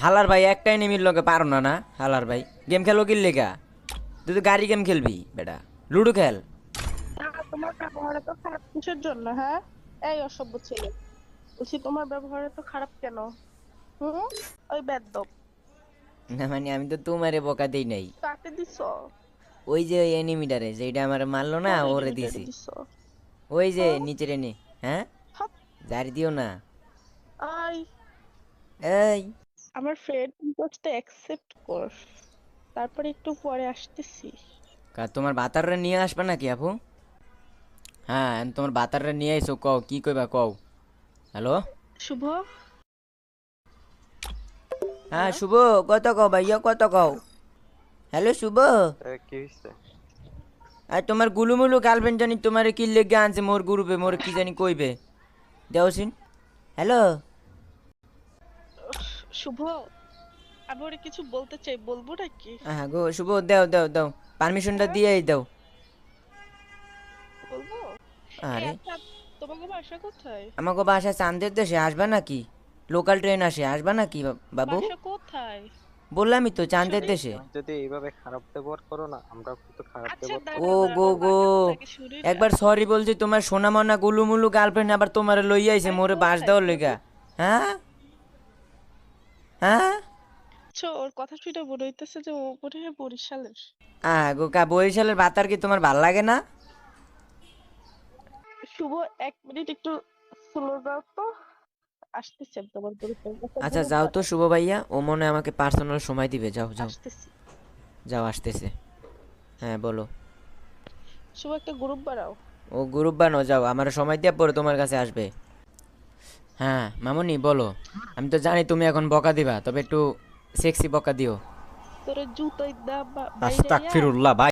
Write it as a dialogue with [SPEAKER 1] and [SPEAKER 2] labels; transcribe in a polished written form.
[SPEAKER 1] হালার ভাই একটাই নেমির লগে পারো না না হালার ভাই গেম খেলো কি লেগা তুই তো গাড়ি গেম খেলবি বেটা লুডো খেল।
[SPEAKER 2] তোমার ব্যবহার এত খারাপ কিসের জন্য? হ্যাঁ, এই অসভ্য ছেলে, বলছি তোমার ব্যবহার এত খারাপ কেন? হুম, ওই বেদ্যপ
[SPEAKER 1] না মানে আমি তো তোমারে বকা দেই নাই,
[SPEAKER 2] কাকে দিছো?
[SPEAKER 1] ওই যে ওই এনিমিটারে যেটা আমার মারলো না
[SPEAKER 2] কোন
[SPEAKER 1] ওরে
[SPEAKER 2] এনিমিটারে
[SPEAKER 1] দিছি।
[SPEAKER 2] দিছো?
[SPEAKER 1] ওই যে
[SPEAKER 2] হ্যাঁ,
[SPEAKER 1] নিচের এনে। হ্যাঁ,
[SPEAKER 2] হাত।
[SPEAKER 1] জারি দিও না।
[SPEAKER 2] আই,
[SPEAKER 1] এই
[SPEAKER 2] আমার ফ্রেন্ড রিকোয়েস্টটা অ্যাকসেপ্ট কর, তারপরে একটু পরে আসতেছি।
[SPEAKER 1] তোমার বাতাররে নিয়ে আসবা নাকি আপু? হ্যাঁ তোমার বাতাররে নিয়ে আইসো, কও কি কইবা কও। হ্যালো।
[SPEAKER 2] শুভ,
[SPEAKER 1] হ্যাঁ
[SPEAKER 2] হ্যালো।
[SPEAKER 1] শুভ, কত কও ভাইয়া কত কও। হ্যালো শুভ।
[SPEAKER 3] কি হইছে?
[SPEAKER 1] আর তোমার গুলুমুলু গার্লফ্রেন্ড জানি তোমার কি লেগে আনছে মোর গ্রুপে, মোর কি জানি কইবে দেওসিন। হ্যালো।
[SPEAKER 2] শুভ, আমি ওরে কিছু বলতে চাই, বলবো নাকি?
[SPEAKER 1] হ্যাঁ গো শুভ, দাও দাও দাও, পারমিশনটা
[SPEAKER 2] হ্যাঁ,
[SPEAKER 1] দিয়েই দাও।
[SPEAKER 2] বলবো। এই
[SPEAKER 1] আরে
[SPEAKER 2] আচ্ছা, তোমাকে বাসা কোথায়?
[SPEAKER 1] আমাকে বাসা চান্দের দেশে আসবা নাকি? লোকাল ট্রেন আসে, আসবা নাকি বাবু?
[SPEAKER 2] বাসা কোথায়?
[SPEAKER 1] বললামই তো চান্দের
[SPEAKER 2] শুনি।
[SPEAKER 1] দেশে।
[SPEAKER 3] তুমি যদি এইভাবে খারাপ ব্যবহার করো না, আমরা কিন্তু খারাপ
[SPEAKER 2] আচ্ছা
[SPEAKER 3] ব্যবহার
[SPEAKER 1] ও
[SPEAKER 3] করবো।
[SPEAKER 2] দাঁড়াও
[SPEAKER 1] গো
[SPEAKER 2] দাঁড়াও,
[SPEAKER 1] গো,
[SPEAKER 2] বাসা কোথায় আগে শুনি না।
[SPEAKER 1] একবার সরি বলছি, তোমার সোনা মনা গুলুমুলু গার্লফ্রেন্ড আবার তোমার লই আইছে
[SPEAKER 2] আরে
[SPEAKER 1] মোরে বাস
[SPEAKER 2] কোথায়
[SPEAKER 1] দেওয়ার
[SPEAKER 2] শুনি?
[SPEAKER 1] লইগা। হ্যাঁ হ্যাঁ।
[SPEAKER 2] আচ্ছা, ওর কথা শুনে মনে হইতেছে যে ও মনে হয় বরিশালের।
[SPEAKER 1] গো কা বরিশালের ভাতার কি তোমার ভাল লাগে না?
[SPEAKER 2] শুভ, 1 মিনিট একটু স্লো দাও তো, আসতেছি আমি তোমার বরিশাল কাছে
[SPEAKER 1] আচ্ছা
[SPEAKER 2] গ্রুপ
[SPEAKER 1] যাও তো
[SPEAKER 2] বানাই।
[SPEAKER 1] শুভ ভাইয়া, ও মনে হয় আমাকে পার্সোনাল সময় দিবে, যাও যাও।
[SPEAKER 2] আসতেছি।
[SPEAKER 1] যাও আসতেছে। হ্যাঁ বলো।
[SPEAKER 2] শুভ, একটা গ্রুপ বানাও।
[SPEAKER 1] ও গ্রুপ বানো, যাও আমার সময় দিয়ে পরে তোমার কাছে আসবে। হ্যাঁ মামুনি বলো। আমি তো জানি তুমি এখন বকা দিবা, তবে একটু সেক্সি বকা দিও।
[SPEAKER 2] তোর জুতোই দা বাইরে।
[SPEAKER 1] আস্তাগফিরুল্লাহ ভাই।